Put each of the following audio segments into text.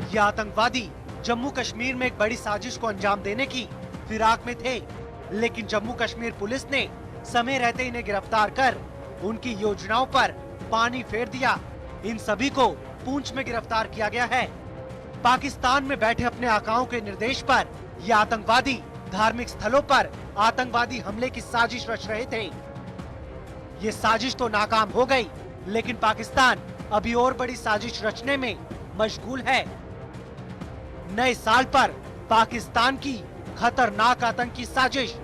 ये आतंकवादी जम्मू कश्मीर में एक बड़ी साजिश को अंजाम देने की फिराक में थे, लेकिन जम्मू कश्मीर पुलिस ने समय रहते इन्हें गिरफ्तार कर उनकी योजनाओं पर पानी फेर दिया। इन सभी को पूंछ में गिरफ्तार किया गया है। पाकिस्तान में बैठे अपने आकाओं के निर्देश पर ये आतंकवादी धार्मिक स्थलों पर आतंकवादी हमले की साजिश रच रहे थे। ये साजिश तो नाकाम हो गई, लेकिन पाकिस्तान अभी और बड़ी साजिश रचने में मशगूल है। नए साल पर पाकिस्तान की खतरनाक आतंकी साजिश।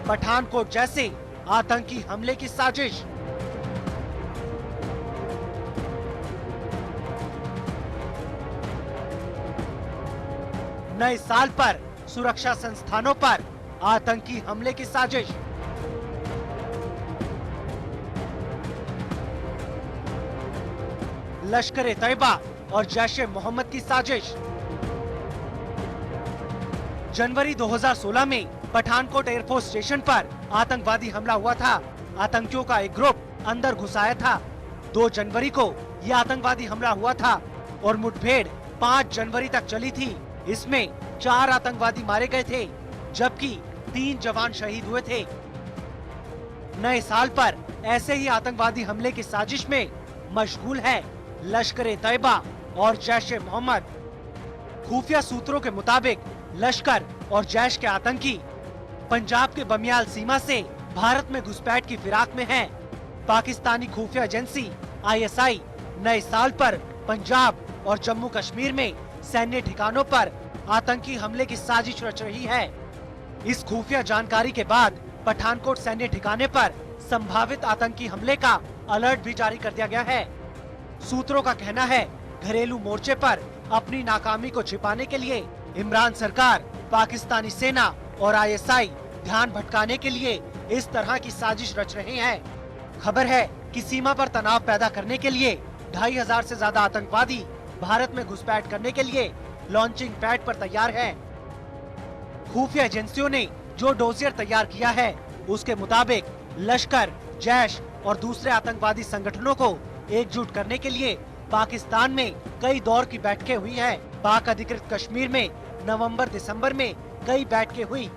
पठानकोट जैसे आतंकी हमले की साजिश। नए साल पर सुरक्षा संस्थानों पर आतंकी हमले की साजिश। लश्कर-ए-तैयबा और जैश-ए-मोहम्मद की साजिश। जनवरी 2016 में पठानकोट एयरफोर्स स्टेशन पर आतंकवादी हमला हुआ था। आतंकियों का एक ग्रुप अंदर घुस आया था। 2 जनवरी को यह आतंकवादी हमला हुआ था और मुठभेड़ 5 जनवरी तक चली थी। इसमें 4 आतंकवादी मारे गए थे, जबकि 3 जवान शहीद हुए थे। नए साल पर ऐसे ही आतंकवादी हमले की साजिश में मशगूल है लश्कर-ए-तैयबा और जैश-ए-मोहम्मद। खुफिया सूत्रों के मुताबिक लश्कर और जैश के आतंकी पंजाब के बमियाल सीमा से भारत में घुसपैठ की फिराक में हैं। पाकिस्तानी खुफिया एजेंसी ISI नए साल पर पंजाब और जम्मू कश्मीर में सैन्य ठिकानों पर आतंकी हमले की साजिश रच रही है। इस खुफिया जानकारी के बाद पठानकोट सैन्य ठिकाने पर संभावित आतंकी हमले का अलर्ट भी जारी कर दिया गया है। सूत्रों का कहना है, घरेलू मोर्चे पर अपनी नाकामी को छिपाने के लिए इमरान सरकार, पाकिस्तानी सेना और ISI ध्यान भटकाने के लिए इस तरह की साजिश रच रहे हैं। खबर है कि सीमा पर तनाव पैदा करने के लिए 2500 से ज्यादा आतंकवादी भारत में घुसपैठ करने के लिए लॉन्चिंग पैड पर तैयार हैं। खुफिया एजेंसियों ने जो डोसियर तैयार किया है, उसके मुताबिक लश्कर, जैश और दूसरे आतंकवादी संगठनों को एकजुट करने के लिए पाकिस्तान में कई दौर की बैठकें हुई हैं। पाक अधिकृत कश्मीर में नवंबर-दिसंबर में कई बैठकें हुई।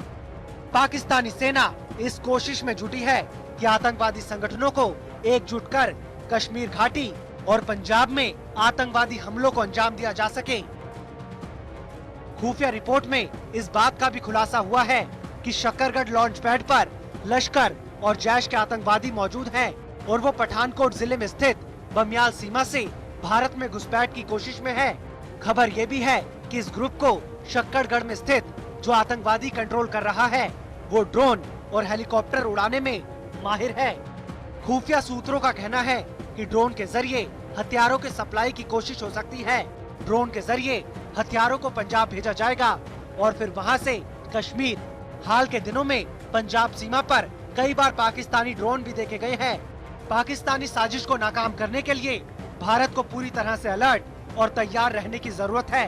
पाकिस्तानी सेना इस कोशिश में जुटी है कि आतंकवादी संगठनों को एकजुट कर कश्मीर घाटी और पंजाब में आतंकवादी हमलों को अंजाम दिया जा सके। खुफिया रिपोर्ट में इस बात का भी खुलासा हुआ है कि शकरगढ़ लॉन्च पैड पर लश्कर और जैश के आतंकवादी मौजूद हैं और वो पठानकोट जिले में स्थित बमियाल सीमा से भारत में घुसपैठ की कोशिश में है। खबर ये भी है कि इस ग्रुप को शकरगढ़ में स्थित जो आतंकवादी कंट्रोल कर रहा है, वो ड्रोन और हेलीकॉप्टर उड़ाने में माहिर है। खुफिया सूत्रों का कहना है कि ड्रोन के जरिए हथियारों के सप्लाई की कोशिश हो सकती है। ड्रोन के जरिए हथियारों को पंजाब भेजा जाएगा और फिर वहां से कश्मीर। हाल के दिनों में पंजाब सीमा पर कई बार पाकिस्तानी ड्रोन भी देखे गए हैं। पाकिस्तानी साजिश को नाकाम करने के लिए भारत को पूरी तरह से अलर्ट और तैयार रहने की जरूरत है।